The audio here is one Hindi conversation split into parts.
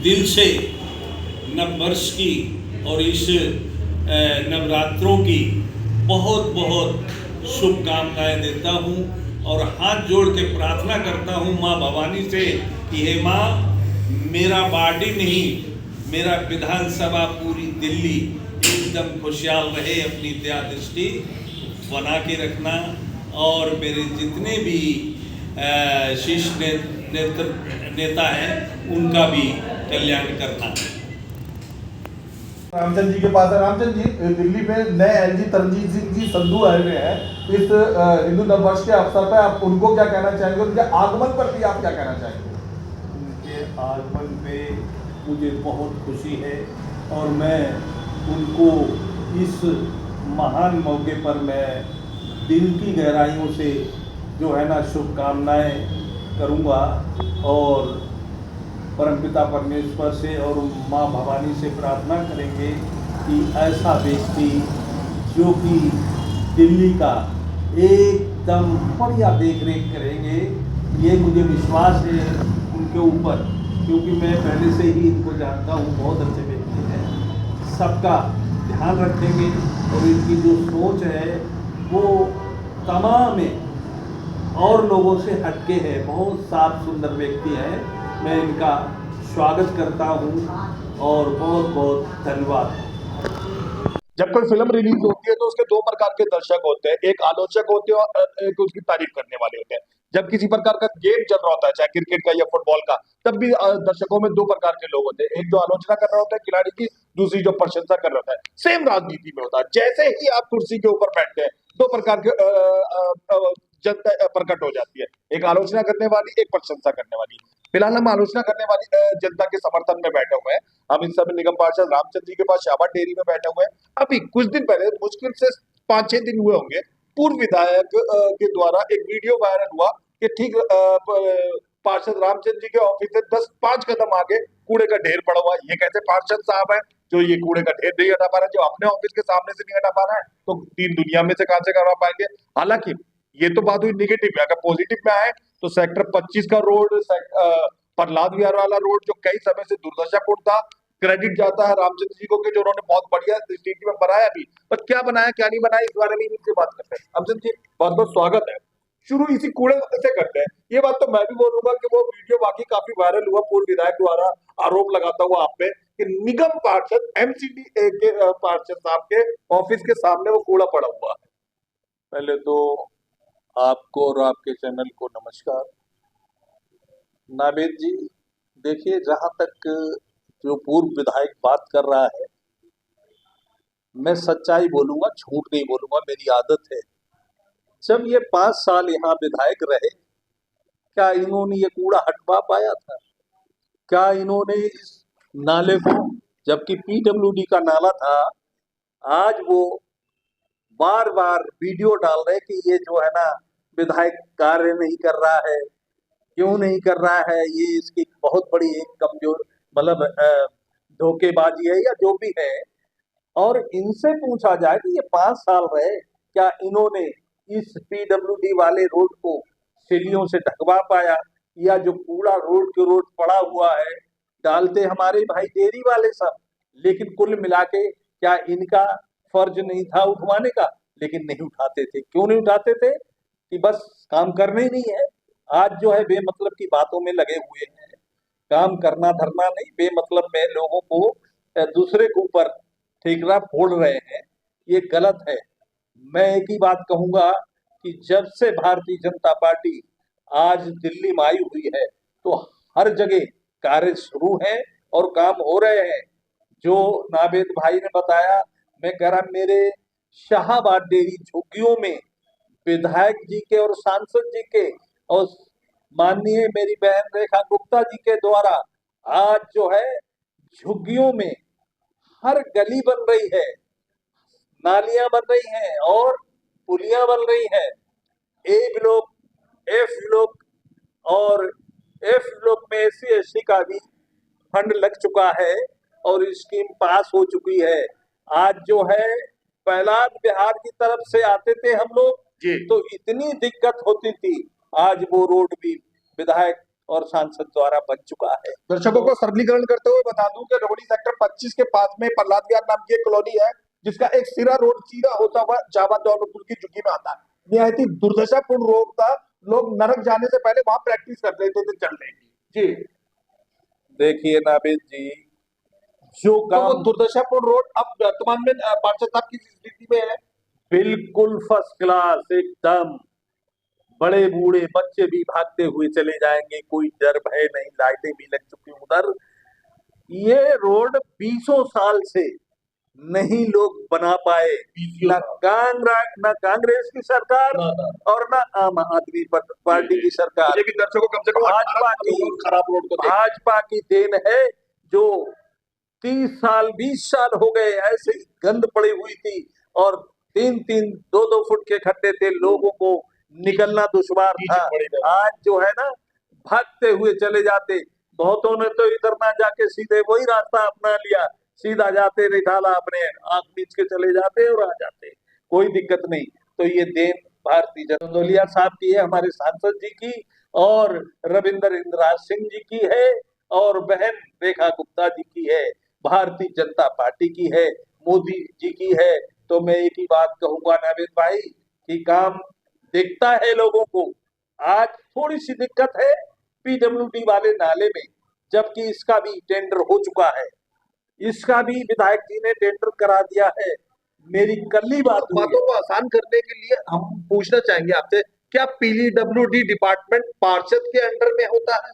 दिल से नव वर्ष की और इस नवरात्रों की बहुत बहुत शुभकामनाएं देता हूं और हाथ जोड़ के प्रार्थना करता हूं मां भवानी से कि हे मां, मेरा बाडी नहीं, मेरा विधानसभा पूरी दिल्ली एकदम खुशहाल रहे, अपनी दया दृष्टि बना के रखना और मेरे जितने भी शीर्ष नेता हैं उनका भी कल्याण करना। रामचंद्र जी के पास है। रामचंद्र जी, दिल्ली में नए एलजी तरनजीत सिंह जी संधू आए हुए हैं। इस हिंदू नववर्ष के अवसर पर आप उनको क्या कहना चाहेंगे, उनके आगमन पर भी आप क्या कहना चाहेंगे? उनके आगमन पे मुझे बहुत खुशी है और मैं उनको इस महान मौके पर मैं दिल की गहराइयों से जो है ना शुभकामनाएं करूंगा और परमपिता परमेश्वर से और माँ भवानी से प्रार्थना करेंगे कि ऐसा व्यक्ति जो कि दिल्ली का एकदम बढ़िया देख रेख करेंगे, ये मुझे विश्वास है उनके ऊपर, क्योंकि मैं पहले से ही इनको जानता हूँ। बहुत अच्छे व्यक्ति हैं, सबका ध्यान रखेंगे और इनकी जो सोच है वो तमाम और लोगों से हटके है। बहुत साफ सुंदर व्यक्ति है। मैं इनका स्वागत करता हूं और बहुत बहुत धन्यवाद। जब कोई फिल्म रिलीज होती है तो उसके दो प्रकार के दर्शक होते हैं, एक आलोचक होते हैं और एक उसकी तारीफ करने वाले होते हैं। जब किसी प्रकार का गेम चल रहा होता है, चाहे क्रिकेट का या फुटबॉल का, तब भी दर्शकों में दो प्रकार के लोग होते हैं, एक जो आलोचना कर रहा होता है खिलाड़ी की, दूसरी जो प्रशंसा कर रहा होता है। सेम राजनीति में होता है, जैसे ही आप कुर्सी के ऊपर बैठते हैं दो प्रकार के जनता प्रकट हो जाती है, एक आलोचना करने वाली, एक प्रशंसा करने वाली। फिलहाल हम आलोचना करने वाली जनता के समर्थन में बैठे हुए हैं। हम इस समय निगम पार्षद रामचंद्र जी के पास शाहबाद डेयरी में बैठे हुए हैं। अभी कुछ दिन पहले, मुश्किल से 5-6 दिन हुए होंगे, पूर्व विधायक के द्वारा एक वीडियो वायरल हुआ कि ठीक पार्षद रामचंद्र जी के ऑफिस से 10-5 कदम आगे कूड़े का ढेर पड़ा हुआ है। ये कैसे पार्षद साहब है जो ये कूड़े का ढेर नहीं हटा पा रहा है, जो अपने ऑफिस के सामने से नहीं हटा पा रहा है, तो तीन दुनिया में से कहां से करवा पाएंगे? हालांकि ये तो बात हुई निगेटिव। अगर पॉजिटिव में आए तो सेक्टर 25 का रोड, प्रहलाद विहार वाला रोड जो कई समय से दुर्दशापूर्ण था, क्रेडिट जाता है रामचंद्र जी को कि जो उन्होंने बहुत बढ़िया स्थिति में बनाया भी, पर क्या बनाया क्या नहीं बनाया इस बारे में इनसे बात करते हैं। रामचंद्र जी, बहुत बहुत स्वागत है। शुरू इसी कूड़े से करते हैं। ये बात तो मैं भी बोलूंगा कि वो वीडियो वाकई काफी वायरल हुआ, पूर्व विधायक द्वारा आरोप लगाता हुआ आप पे कि निगम पार्षद एमसीडी के पार्षद साहब के ऑफिस के सामने वो कूड़ा पड़ा हुआ है। पहले तो आपको और आपके चैनल को नमस्कार। नावेद जी, देखिए, जहां तक जो पूर्व विधायक बात कर रहा है, मैं सच्चाई बोलूंगा, झूठ नहीं बोलूंगा, मेरी आदत है। जब ये 5 साल यहाँ विधायक रहे, क्या इन्होंने ये कूड़ा हटवा पाया था? क्या इन्होंने इस नाले को, जबकि पीडब्ल्यूडी का नाला था, आज वो बार बार वीडियो डाल रहे कि ये जो है ना विधायक कार्य नहीं कर रहा है, क्यों नहीं कर रहा है, ये इसकी बहुत बड़ी एक कमजोर मतलब धोखेबाजी है या जो भी है। और इनसे पूछा जाए कि ये 5 साल रहे, क्या इन्होंने इस पीडब्ल्यूडी वाले रोड को सीढ़ियों से ढकवा पाया, या जो कूड़ा रोड के रोड पड़ा हुआ है डालते हमारे भाई डेयरी वाले सब, लेकिन कुल मिला के क्या इनका फर्ज नहीं था उठवाने का? लेकिन नहीं उठाते थे। क्यों नहीं उठाते थे? कि बस काम करना ही नहीं है। आज जो है बेमतलब की बातों में लगे हुए हैं, काम करना धरना नहीं, बेमतलब में लोगों को दूसरे के ऊपर ठेकरा फोड़ रहे हैं, ये गलत है। मैं एक ही बात कहूंगा कि जब से भारतीय जनता पार्टी आज दिल्ली में आई हुई है तो हर जगह कार्य शुरू है और काम हो रहे हैं। जो नावेद भाई ने बताया, मैं कह रहा, मेरे शाहबाद डेयरी झुग्गियों में विधायक जी के और सांसद जी के और माननीय मेरी बहन रेखा गुप्ता जी के द्वारा आज जो है झुग्गियों में हर गली बन रही है, नालियां बन रही हैं और पुलियां बन रही हैं। ए ब्लॉक, एफ ब्लॉक और एफ ब्लॉक में SC/ST का भी फंड लग चुका है और स्कीम पास हो चुकी है। आज जो है प्रहलाद बिहार की तरफ से आते थे हम लोग, तो इतनी दिक्कत होती थी, आज वो रोड भी विधायक और सांसद द्वारा बन चुका है। दर्शकों को सरलीकरण करते हुए बता दूं कि रोहिणी सेक्टर 25 के पास में प्रहलाद विहार नाम की एक कॉलोनी है, जिसका एक सिरा रोड सीधा होता हुआ जावा दौलतपुर की झुग्गी में आता है। निहायत ही दुर्दशापूर्ण रोड था, लोग नरक जाने से पहले वहां प्रैक्टिस कर रहे थे चलने की। जी देखिए नाबिल जी, जो तो वो काम दुर्दशापूर्ण रोड अब वर्तमान में पार्षद साहब की स्थिति में है। बिल्कुल फर्स्ट क्लास एकदम, बड़े बूढ़े बच्चे भी भागते हुए चले जाएंगे, कोई डर भय नहीं, लाइटें भी लग चुकी उधर। ये रोड 20 साल से नहीं लोग बना पाए, ना कांग्रेस की सरकार और ना आम आदमी पार्टी की सरकार। ये भी दर्शकों कम से कम खराब रोड को भाजपा की देन है, जो 30 साल 20 साल हो गए ऐसे गंद पड़ी हुई थी और 3-3 2-2 फुट के खड्डे थे, लोगों को निकलना दुश्वार था। आज जो है ना, भागते हुए चले जाते, बहुतों ने तो इधर ना जाके सीधे वही रास्ता अपना लिया, सीधा जाते रिठाला अपने आंख बीच के चले जाते और आ जाते, कोई दिक्कत नहीं। तो ये देन भारतीय जनता साहब की है, हमारे सांसद जी की, और रविंद्र इंद्राज सिंह जी की है, और बहन रेखा गुप्ता जी की है, भारतीय जनता पार्टी की है, मोदी जी की है। तो मैं एक ही बात कहूंगा नाविद भाई कि काम दिखता है लोगों को। आज थोड़ी सी दिक्कत है पीडब्ल्यूडी वाले नाले में, जबकि इसका भी टेंडर हो चुका है, इसका भी विधायक जी ने टेंडर करा दिया है। मेरी कल ही बातों को आसान करने के लिए हम पूछना चाहेंगे आपसे, क्या पीडब्ल्यूडी डिपार्टमेंट पार्षद के अंडर में होता है?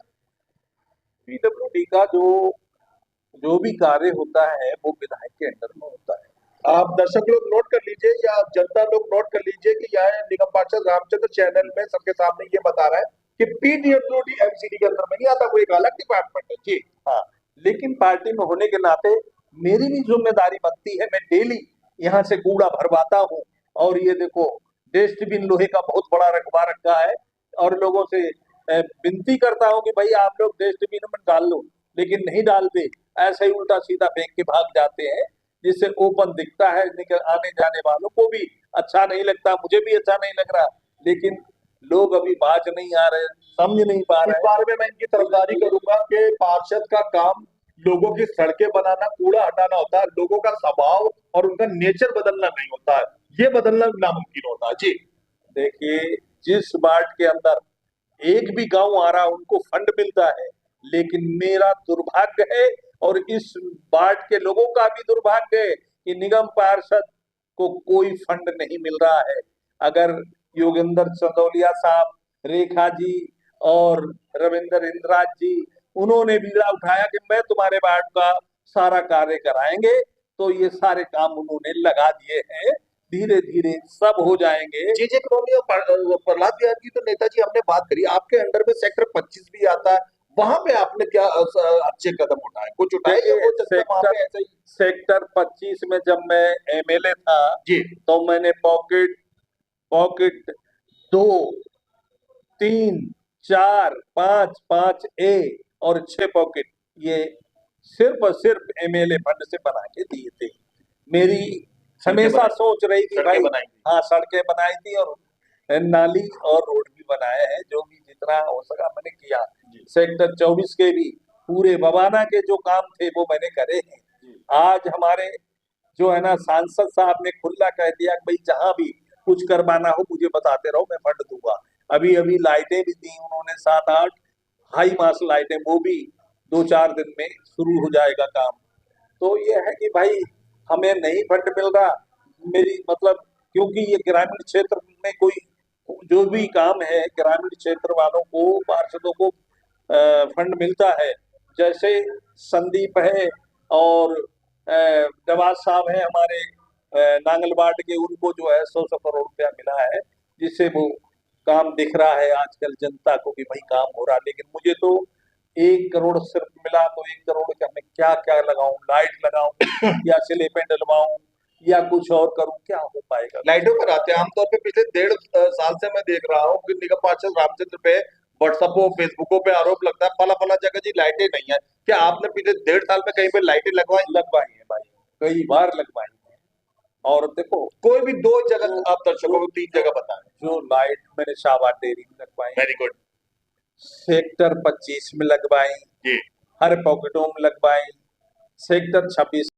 पीडब्ल्यूडी का जो भी कार्य होता है वो विधायक के अंडर में होता है। आप दर्शक लोग नोट कर लीजिए या जनता लोग नोट कर लीजिए कि यह निगम पार्षद रामचंद्र चैनल में सबके सामने ये बता रहा है कि पीडब्ल्यूडी एमसीडी के अंदर में नहीं आता, वो एक अलग डिपार्टमेंट है। जी हाँ, लेकिन पार्टी में होने के नाते मेरी भी जिम्मेदारी बनती है, मैं डेली यहाँ से कूड़ा भरवाता हूँ। और ये देखो, डस्टबिन लोहे का बहुत बड़ा रखवा रखा है, और लोगों से विनती करता हूँ कि भाई आप लोग डस्टबिन में डाल लो, लेकिन नहीं डालते, ऐसे ही उल्टा सीधा फेंक के भाग जाते हैं, जिससे ओपन दिखता है, आने जाने वालों को भी अच्छा नहीं लगता, मुझे भी अच्छा नहीं लग रहा, लेकिन लोग अभी बाज नहीं आ रहे, समझ नहीं पा रहे। इस बारे में मैं इनकी तरफदारी करूंगा कि पार्षद का काम लोगों की सड़कें बनाना, कूड़ा हटाना होता है, लोगों का स्वभाव और उनका नेचर बदलना नहीं होता है, ये बदलना नामुमकिन होता है। जी देखिए, जिस वार्ड के अंदर एक भी गांव आ रहा उनको फंड मिलता है, लेकिन मेरा दुर्भाग्य है और इस वार्ड के लोगों का भी दुर्भाग्य है कि निगम पार्षद को कोई फंड नहीं मिल रहा है। अगर योगेंद्र चंदौलिया साहब, रेखा जी और रविंद्र इंद्राज जी, उन्होंने बीड़ा उठाया कि मैं तुम्हारे वार्ड का सारा कार्य कराएंगे, तो ये सारे काम उन्होंने लगा दिए हैं, धीरे धीरे सब हो जाएंगे। जी कॉलोनी और प्रहलाद विहार की तो नेताजी हमने बात करी, आपके अंडर में सेक्टर 25 भी आता है, वहां पे आपने क्या अच्छे कदम उठाए, कुछ उठाए? सेक्टर 25 में जब मैं एमएलए था जी, तो मैंने पॉकेट 2, 3, 4, 5, 5A और 6 पॉकेट ये सिर्फ और सिर्फ एमएलए फंड से बना के दिए थे। मेरी हमेशा सोच रही थी भाई, हाँ, सड़कें बनाई थी और नाली और रोड भी बनाए हैं, जो भी जितना हो सका मैंने किया। सेक्टर 24 के भी पूरे बवाना के जो काम थे वो मैंने करे हैं। आज हमारे जो है ना सांसद साहब ने खुला कह दिया कि भाई जहां भी कुछ करवाना हो मुझे बताते रहो, मैं फंड दूंगा। अभी लाइटें भी दी उन्होंने, 7-8 हाई मास लाइटें, वो भी 2-4 दिन में शुरू हो जाएगा काम। तो ये है कि भाई हमें नहीं फंड मिल रहा, मेरी मतलब, क्योंकि ये ग्रामीण क्षेत्र में कोई जो भी काम है ग्रामीण क्षेत्र वालों को, पार्षदों को फंड मिलता है। जैसे संदीप है और नवाज साहब है हमारे नांगलबाड़ के, उनको जो है 100 करोड़ रुपया मिला है, जिससे वो काम दिख रहा है आजकल जनता को कि भाई काम हो रहा। लेकिन मुझे तो 1 करोड़ सिर्फ मिला, तो 1 करोड़ का मैं क्या क्या लगाऊं, लाइट लगाऊं या स्लेपें डलवाऊं या कुछ और करूं, क्या हो पाएगा? लाइटों पर आते हैं आमतौर पे पिछले 1.5 साल से मैं देख रहा हूँ कि निगम पार्षद रामचंद्र पे व्हाट्सएपो फेसबुको पे आरोप लगता है फला जगह जी लाइटें नहीं है। क्या आपने पिछले 1.5 साल में कहीं पे लाइटें लगवाई है भाई, कई बार लगवाई है। और देखो, कोई भी 2 जगह आप दर्शकों को 3 जगह बताएं। जो लाइट मैंने शाहबाद डेयरी में लगवाई, वेरी गुड। सेक्टर 25 में लगवाई, जी हर पॉकेटों में लगवाई, सेक्टर 26